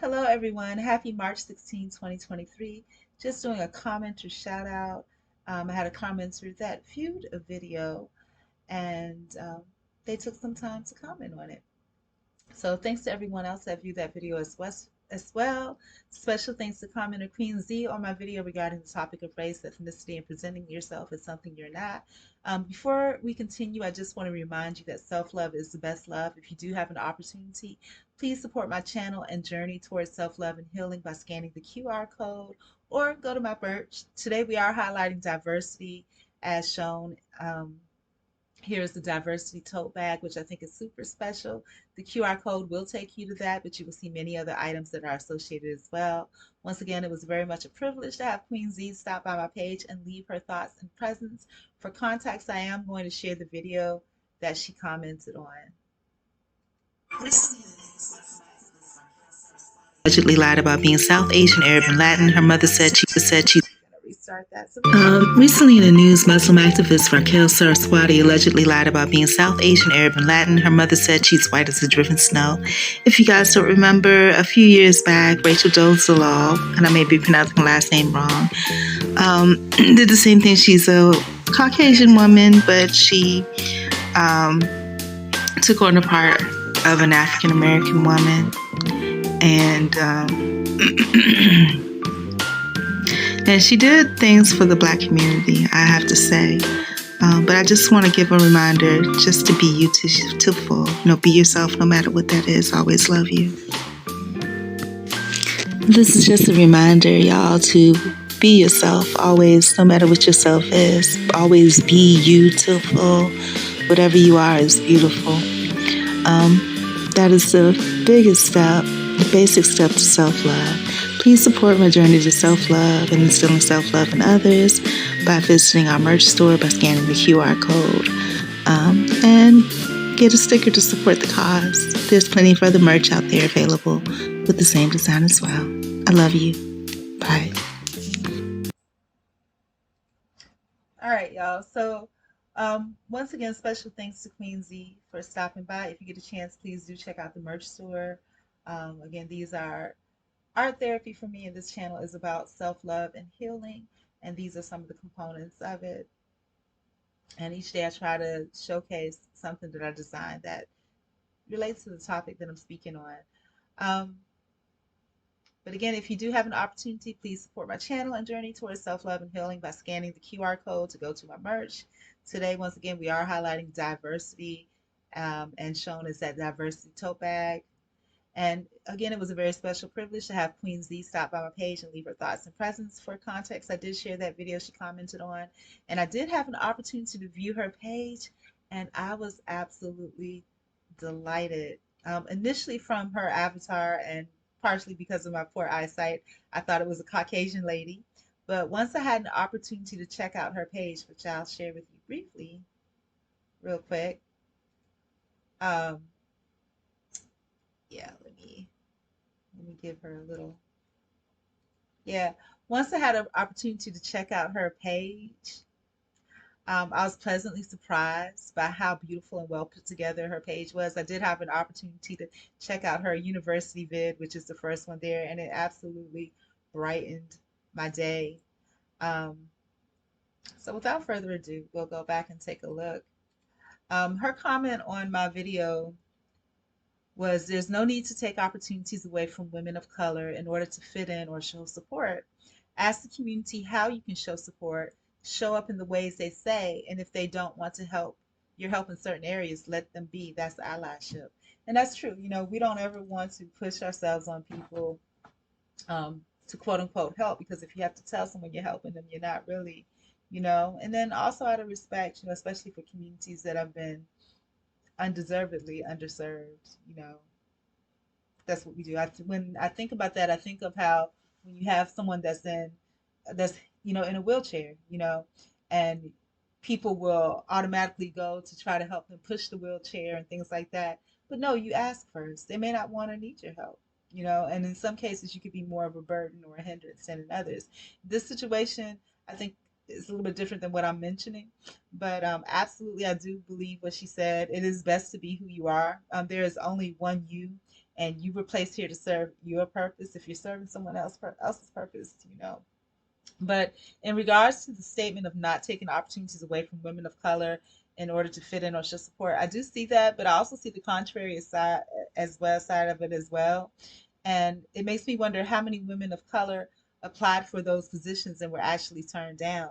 Hello, everyone. Happy March 16, 2023. Just doing a commenter shout out. I had a commenter that viewed a video and they took some time to comment on it. So thanks to everyone else that viewed that video as well. Special thanks to commenter Queen Z on my video regarding the topic of race, ethnicity, and presenting yourself as something you're not. Before we continue, I just want to remind you that self-love is the best love. If you do have an opportunity, please support my channel and journey towards self-love and healing by scanning the QR code or go to my merch. Today we are highlighting diversity as shown. Here's the diversity tote bag, which I think is super special. The QR code will take you to that, but you will see many other items that are associated as well. Once again, it was very much a privilege to have Queen Z stop by my page and leave her thoughts and presence. For context, I am going to share the video that she commented on. Allegedly lied about being South Asian, Arab, and Latin. Her mother said she. I'm gonna restart that. Recently in the news, Muslim activist Raquel Saraswati allegedly lied about being South Asian, Arab, and Latin. Her mother said she's white as the driven snow. If you guys don't remember, a few years back, Rachel Dolezal, and I may be pronouncing the last name wrong, did the same thing. She's a Caucasian woman, but she took on the part of an African American woman, and and she did things for the Black community, I have to say. But I just want to give a reminder just to be you to full. Be yourself no matter what that is. Always love you. This is just a reminder, y'all, to be yourself always, no matter what yourself is. Always be you to full. Whatever you are is beautiful. That is the biggest step, the basic step to self-love. Please support my journey to self-love and instilling self-love in others by visiting our merch store, by scanning the QR code, and get a sticker to support the cause. There's plenty of other merch out there available with the same design as well. I love you. Bye. All right, y'all. So, once again, special thanks to Queen Z for stopping by. If you get a chance, please do check out the merch store. Again, these are art therapy for me, and this channel is about self-love and healing, and these are some of the components of it. And each day I try to showcase something that I designed that relates to the topic that I'm speaking on. Um, but again, if you do have an opportunity, please support my channel and journey towards self-love and healing by scanning the QR code to go to my merch. Today, once again, we are highlighting diversity, and shown as that diversity tote bag. And again, it was a very special privilege to have Queen Z stop by my page and leave her thoughts and presence. For context, I did share that video she commented on, and I did have an opportunity to view her page, and I was absolutely delighted. Initially, from her avatar, and partially because of my poor eyesight, I thought it was a Caucasian lady. But once I had an opportunity to check out her page, which I'll share with you briefly, real quick. Um, yeah, let me give her a little. Yeah, once I had an opportunity to check out her page, I was pleasantly surprised by how beautiful and well put together her page was. I did have an opportunity to check out her university vid, which is the first one there, and it absolutely brightened my day. Um, so without further ado, we'll go back and take a look. Her comment on my video was, "There's no need to take opportunities away from women of color in order to fit in or show support. Ask the community how you can show support, show up in the ways they say, and if they don't want to help your help in certain areas, let them be." That's allyship. And that's true. We don't ever want to push ourselves on people, to quote unquote help, because if you have to tell someone you're helping them, you're not really. And then also out of respect, especially for communities that have been undeservedly underserved. That's what we do. When I think about that, I think of how when you have someone that's in a wheelchair, and people will automatically go to try to help them push the wheelchair and things like that. But no, you ask first. They may not want or need your help. And in some cases, you could be more of a burden or a hindrance than in others. This situation, I think, is a little bit different than what I'm mentioning, but absolutely, I do believe what she said. It is best to be who you are. There is only one you, and you were placed here to serve your purpose. If you're serving someone else's purpose, but in regards to the statement of not taking opportunities away from women of color in order to fit in or show support, I do see that, but I also see the contrary side as well, side of it as well. And it makes me wonder how many women of color applied for those positions and were actually turned down.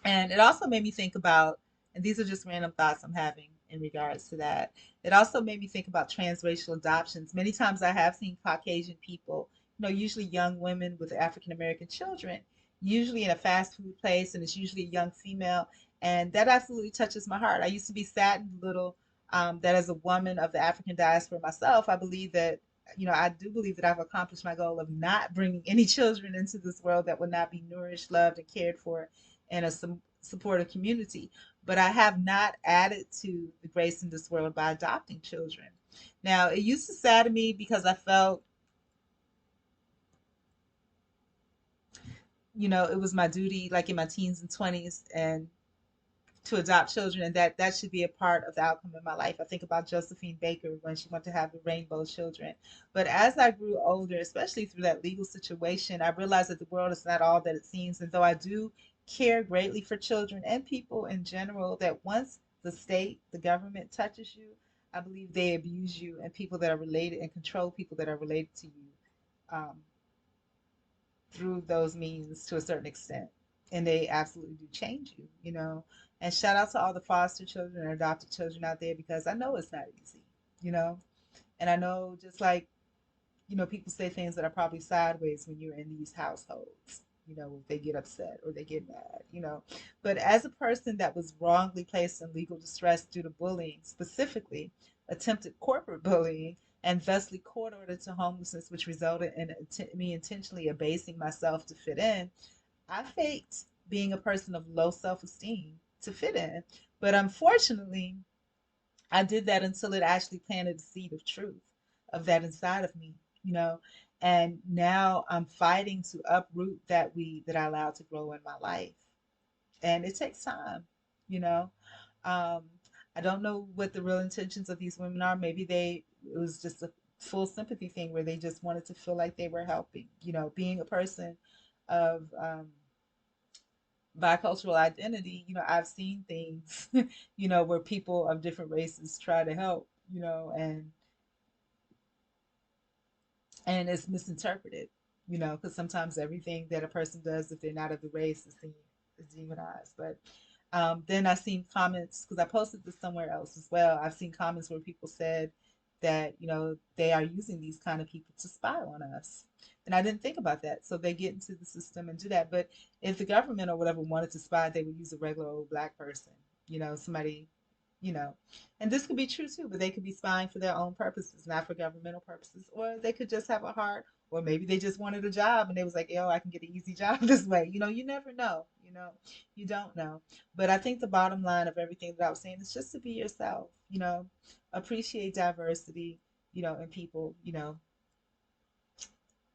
And it also made me think about, and these are just random thoughts I'm having in regards to that. It also made me think about transracial adoptions. Many times I have seen Caucasian people, usually young women with African American children, usually in a fast food place, and it's usually a young female. And that absolutely touches my heart. I used to be saddened a little that as a woman of the African diaspora myself, I believe that, I do believe that I've accomplished my goal of not bringing any children into this world that would not be nourished, loved, and cared for in a supportive community. But I have not added to the grace in this world by adopting children. Now, it used to sadden me because I felt, it was my duty, like in my teens and 20s, and to adopt children, and that should be a part of the outcome of my life. I think about Josephine Baker when she went to have the rainbow children. But as I grew older, especially through that legal situation, I realized that the world is not all that it seems. And though I do care greatly for children and people in general, that once the state, the government touches you, I believe they abuse you, and people that are related and control people that are related to you um, through those means to a certain extent. And they absolutely do change you, And shout out to all the foster children and adopted children out there, because I know it's not easy, you know. And I know, just like, people say things that are probably sideways when you're in these households, if they get upset or they get mad. But as a person that was wrongly placed in legal distress due to bullying, specifically attempted corporate bullying, and thusly court ordered to homelessness, which resulted in me intentionally abasing myself to fit in, I faked being a person of low self esteem to fit in. But unfortunately, I did that until it actually planted the seed of truth of that inside of me, you know. And now I'm fighting to uproot that weed that I allowed to grow in my life. And it takes time, you know. Um, I don't know what the real intentions of these women are. Maybe it was just a full sympathy thing where they just wanted to feel like they were helping, being a person of bicultural identity. I've seen things, where people of different races try to help, and it's misinterpreted, because sometimes everything that a person does, if they're not of the race, is demonized. But then I've seen comments, because I posted this somewhere else as well. I've seen comments where people said that, they are using these kind of people to spy on us. And I didn't think about that. So they get into the system and do that. But if the government or whatever wanted to spy, they would use a regular old black person, somebody, you know. And this could be true too, but they could be spying for their own purposes, not for governmental purposes. Or they could just have a heart, or maybe they just wanted a job and they was like, yo, I can get an easy job this way. You never know, you don't know. But I think the bottom line of everything that I was saying is just to be yourself, appreciate diversity, in people,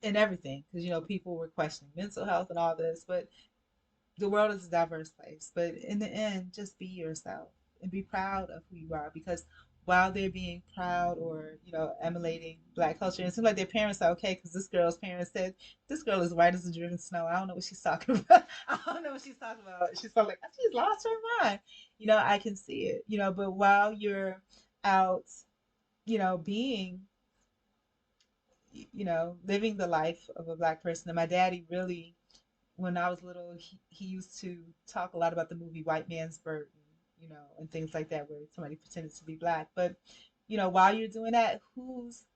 in everything. Because, people were questioning mental health and all this, but the world is a diverse place. But in the end, just be yourself and be proud of who you are, because while they're being proud or, emulating black culture, and it seems like their parents are okay, because this girl's parents said, this girl is white as the driven snow. I don't know what she's talking about. I don't know what she's talking about. She's probably like, she's lost her mind. I can see it, but while you're out, being, living the life of a black person. And my daddy really, when I was little, he used to talk a lot about the movie White Man's Burden, and things like that, where somebody pretended to be black. But, while you're doing that, who's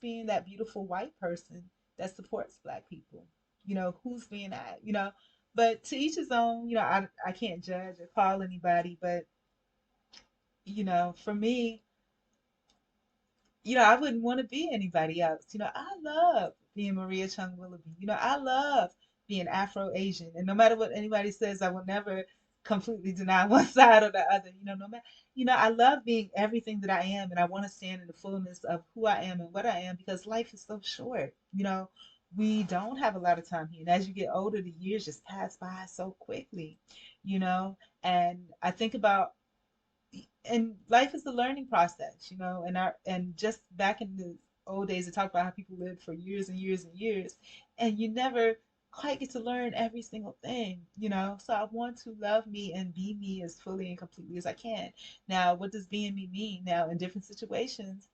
being that beautiful white person that supports black people? Who's being that? But to each his own. I can't judge or call anybody, but for me, I wouldn't want to be anybody else. I love being Maria Chung Willoughby. I love being Afro Asian. And no matter what anybody says, I will never completely deny one side or the other. No matter, I love being everything that I am, and I want to stand in the fullness of who I am and what I am, because life is so short. We don't have a lot of time here. And as you get older, the years just pass by so quickly, and I think about, and life is a learning process, and just back in the old days that talk about how people lived for years and years and years, and you never quite get to learn every single thing, you know? So I want to love me and be me as fully and completely as I can. Now, what does being me mean? Now, in different situations,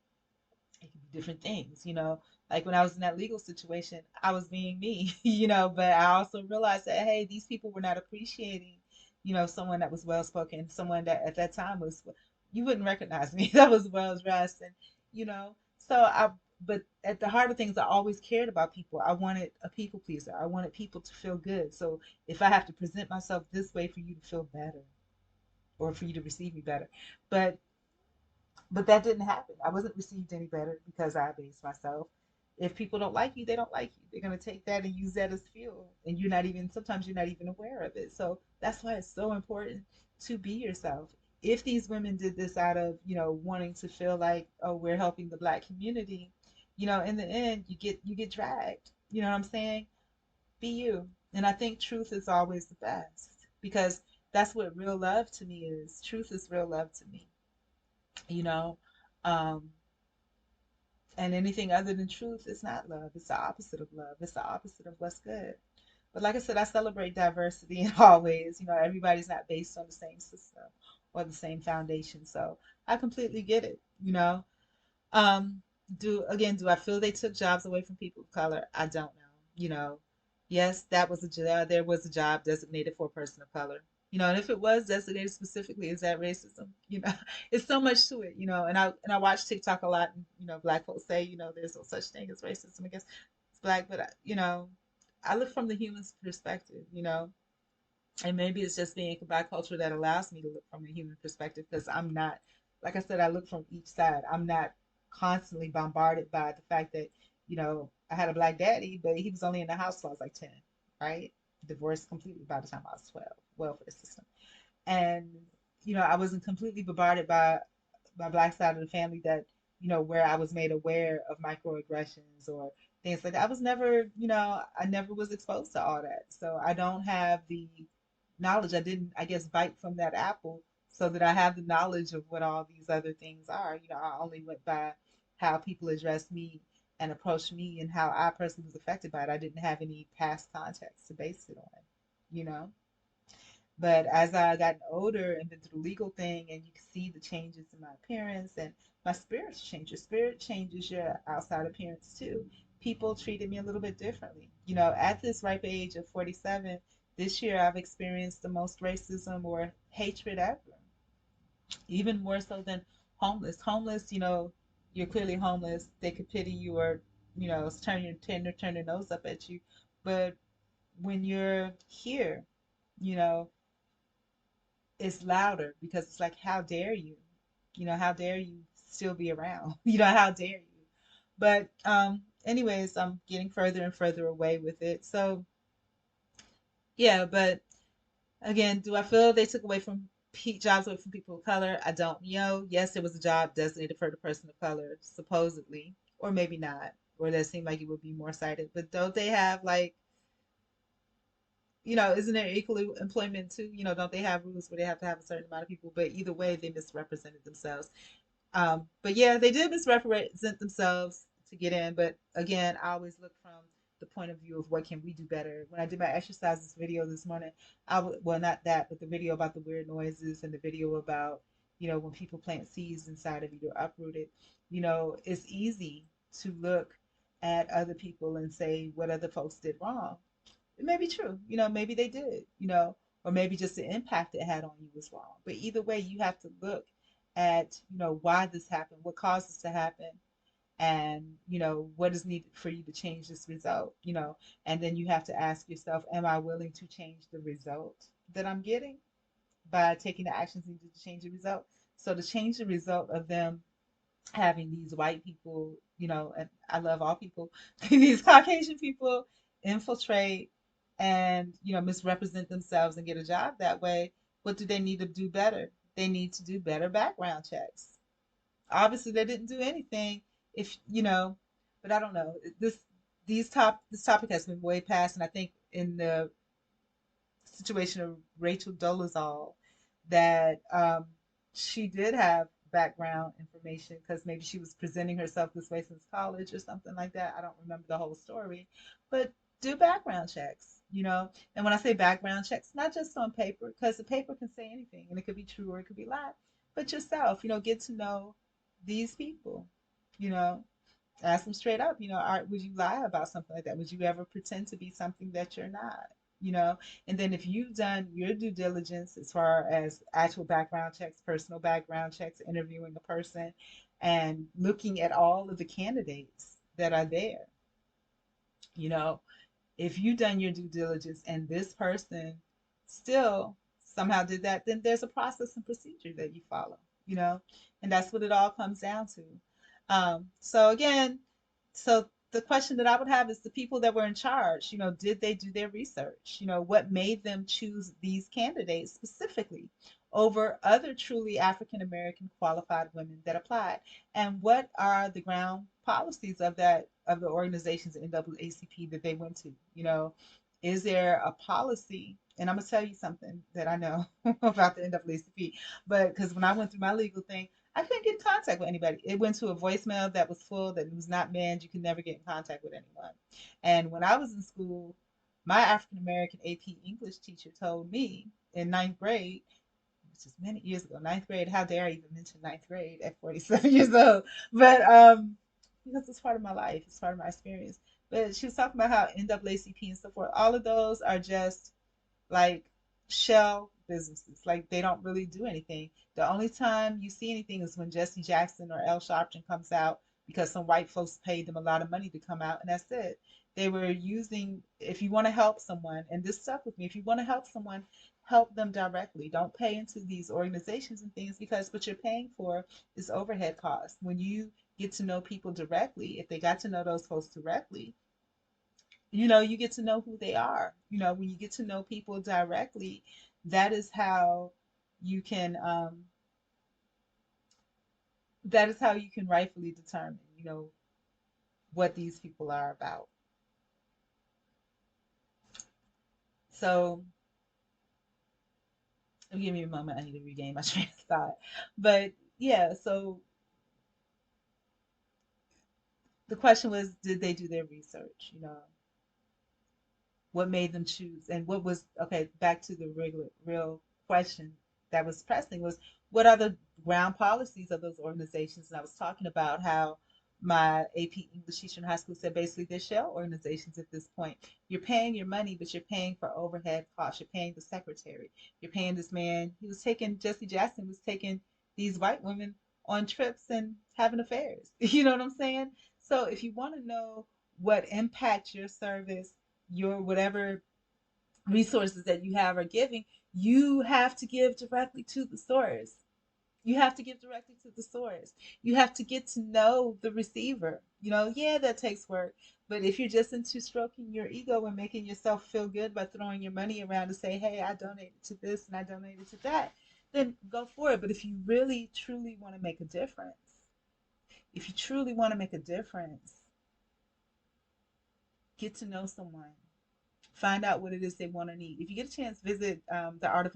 it can be different things, you know. Like when I was in that legal situation, I was being me, you know, but I also realized that, hey, these people were not appreciating, you know, someone that was well spoken, someone that at that time was, you wouldn't recognize me, that was well dressed, and, you know, but at the heart of things, I always cared about people. I wanted a people pleaser. I wanted people to feel good. So if I have to present myself this way for you to feel better or for you to receive me better, but that didn't happen. I wasn't received any better because I based myself. If people don't like you, they don't like you. They're going to take that and use that as fuel. And you're not even, sometimes you're not even aware of it. So that's why it's so important to be yourself. If these women did this out of, you know, wanting to feel like, oh, we're helping the black community, you know, in the end, you get dragged. You know what I'm saying? Be you. And I think truth is always the best because that's what real love to me is. Truth is real love to me, you know. Um, and anything other than truth is not love. It's the opposite of love. It's the opposite of what's good. But like I said, I celebrate diversity in all ways. You know, everybody's not based on the same system or the same foundation. So I completely get it, you know. Um, do I feel they took jobs away from people of color? I don't know. You know, yes, there was a job designated for a person of color. You know, and if it was designated specifically, is that racism? You know, it's so much to it. You know, and I watch TikTok a lot, and you know, black folks say, you know, there's no such thing as racism against black, but you know, I look from the human perspective. You know, and maybe it's just being bicultural that allows me to look from a human perspective because I'm not, like I said, I look from each side. I'm not constantly bombarded by the fact that, you know, I had a black daddy, but he was only in the house till I was like 10, right? Divorced completely by the time I was 12, welfare system. And, you know, I wasn't completely bombarded by my black side of the family that, you know, where I was made aware of microaggressions or things like that. I was never, you know, I never was exposed to all that. So I don't have the knowledge. I didn't, I guess, bite from that apple so that I have the knowledge of what all these other things are. You know, I only went by how people addressed me and approached me and how I personally was affected by it. I didn't have any past context to base it on, you know. But as I gotten older and been through the legal thing, and you can see the changes in my appearance and my spirit's changed. Your spirit changes your outside appearance too. People treated me a little bit differently. You know, at this ripe age of 47, this year I've experienced the most racism or hatred ever, even more so than homeless. Homeless, you know, you're clearly homeless. They could pity you or, you know, turn their nose up at you. But when you're here, you know, it's louder because it's like, how dare you? You know, how dare you still be around? You know, how dare you? But anyways, I'm getting further and further away with it. So yeah, but again, do I feel they took away from jobs away from people of color? I don't know. Yes, there was a job designated for the person of color, supposedly, or maybe not, or that seemed like it would be more cited. But don't they have like, you know, isn't there equal employment too? You know, don't they have rules where they have to have a certain amount of people? But either way, they misrepresented themselves. But yeah, they did misrepresent themselves to get in. But again, I always look from the point of view of what can we do better. When I did my exercises video this morning, well, not that, but the video about the weird noises and the video about, you know, when people plant seeds inside of you, they're uprooted. You know, it's easy to look at other people and say what other folks did wrong. It may be true, you know, maybe they did, you know, or maybe just the impact it had on you was wrong. But either way, you have to look at, you know, why this happened, what caused this to happen, and, you know, what is needed for you to change this result, you know, and then you have to ask yourself, am I willing to change the result that I'm getting by taking the actions needed to change the result? So to change the result of them having these white people, you know, and I love all people, these Caucasian people infiltrate and, you know, misrepresent themselves and get a job that way, what do they need to do better? They need to do better background checks. Obviously, they didn't do anything if, you know, but I don't know. This topic has been way past, and I think in the situation of Rachel Dolezal that she did have background information because maybe she was presenting herself this way since college or something like that. I don't remember the whole story, but do background checks, And when I say background checks, not just on paper, because the paper can say anything and it could be true or it could be lie, but yourself, get to know these people, you know, ask them straight up, would you lie about something like that? Would you ever pretend to be something that you're not? You know, and then if you've done your due diligence as far as actual background checks, personal background checks, interviewing a person, and looking at all of the candidates that are there, you know, if you've done your due diligence and this person still somehow did that, then there's a process and procedure that you follow, you know, and that's what it all comes down to. So again, so the question that I would have is the people that were in charge, did they do their research? What made them choose these candidates specifically over other truly African American qualified women that applied? And what are the ground policies of the organizations NAACP that they went to? Is there a policy? And I'm gonna tell you something that I know about the NAACP, but because when I went through my legal thing, I couldn't get in contact with anybody. It went to a voicemail that was full, that was not manned. You could never get in contact with anyone. And when I was in school, my African American AP English teacher told me in ninth grade, which is many years ago, ninth grade. How dare I even mention ninth grade at 47 years old? But because it's part of my life, it's part of my experience. But she was talking about how NAACP and so forth, all of those are just like shell businesses. Like they don't really do anything. The only time you see anything is when Jesse Jackson or Al Sharpton comes out because some white folks paid them a lot of money to come out, and that's it. They were using, if you want to help someone, and this stuck with me, if you want to help someone, help them directly. Don't pay into these organizations and things because what you're paying for is overhead costs. When you get to know people directly, if they got to know those folks directly, you get to know who they are. When you get to know people directly, that is how you can rightfully determine, what these people are about. So give me a moment, I need to regain my train of thought. But yeah, so the question was, did they do their research? What made them choose, and what was, okay, back to the real question that was pressing was, what are the ground policies of those organizations? And I was talking about how my AP English teacher in high school said basically they're shell organizations at this point. You're paying your money, but you're paying for overhead costs. You're paying the secretary. You're paying this man. Jesse Jackson was taking these white women on trips and having affairs. You know what I'm saying? So if you want to know what impact your service, your whatever resources that you have are giving, you have to give directly to the source. You have to give directly to the source. You have to get to know the receiver. Yeah, that takes work. But if you're just into stroking your ego and making yourself feel good by throwing your money around to say, hey, I donated to this and I donated to that, then go for it. But if you really, truly want to make a difference, if you truly want to make a difference, get to know someone, find out what it is they want to need. If you get a chance, visit the Art of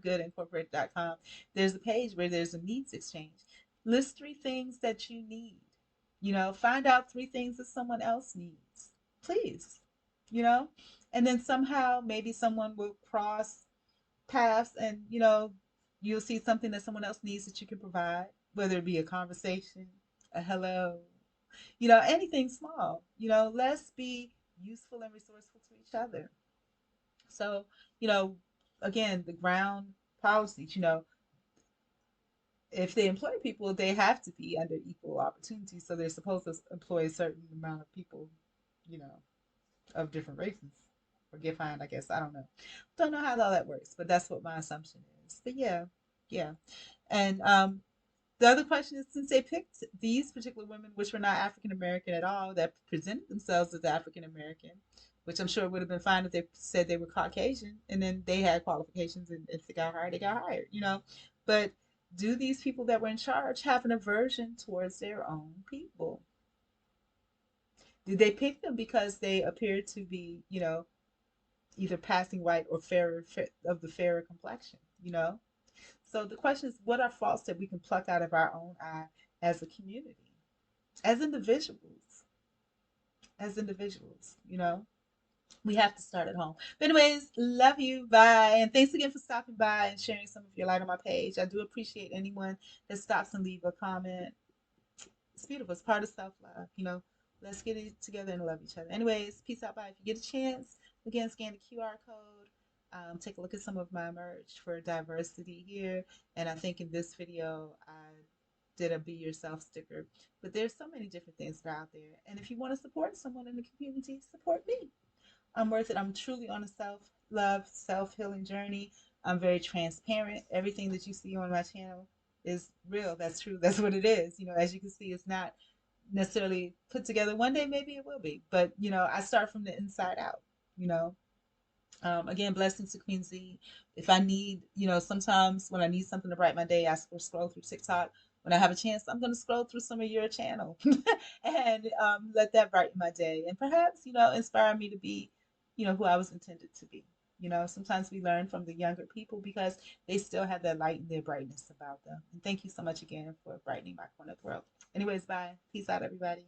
Good Incorporated.com. There's a page where there's a needs exchange. List 3 things that you need. Find out 3 things that someone else needs. Please, and then somehow maybe someone will cross paths, and you'll see something that someone else needs that you can provide, whether it be a conversation, a hello, anything small. Let's be useful and resourceful to each other. So, you know, again, the ground policies, if they employ people, they have to be under equal opportunity. So they're supposed to employ a certain amount of people, you know, of different races or get fined, I guess. I don't know. Don't know how all that works, but that's what my assumption is. But yeah, yeah. And the other question is, since they picked these particular women, which were not African American at all, that presented themselves as African American, which I'm sure would have been fine if they said they were Caucasian, and then they had qualifications, and if they got hired, they got hired. But do these people that were in charge have an aversion towards their own people? Did they pick them because they appeared to be, either passing white or of the fairer complexion? So the question is, what are faults that we can pluck out of our own eye as a community, as individuals, we have to start at home. But anyways, love you. Bye. And thanks again for stopping by and sharing some of your light on my page. I do appreciate anyone that stops and leave a comment. It's beautiful. It's part of self-love. Let's get it together and love each other. Anyways, peace out. Bye. If you get a chance, again, scan the QR code. Take a look at some of my merch for diversity here. And I think in this video, I did a Be Yourself sticker. But there's so many different things that are out there. And if you want to support someone in the community, support me. I'm worth it. I'm truly on a self love, self healing journey. I'm very transparent. Everything that you see on my channel is real. That's true. That's what it is. As you can see, it's not necessarily put together. One day, maybe it will be. But, I start from the inside out, you know. Again, blessings to Queen Z. If I need, sometimes when I need something to brighten my day, I scroll through TikTok. When I have a chance, I'm going to scroll through some of your channel and let that brighten my day and perhaps, inspire me to be, who I was intended to be. Sometimes we learn from the younger people because they still have that light and their brightness about them. And thank you so much again for brightening my corner of the world. Anyways, bye. Peace out, everybody.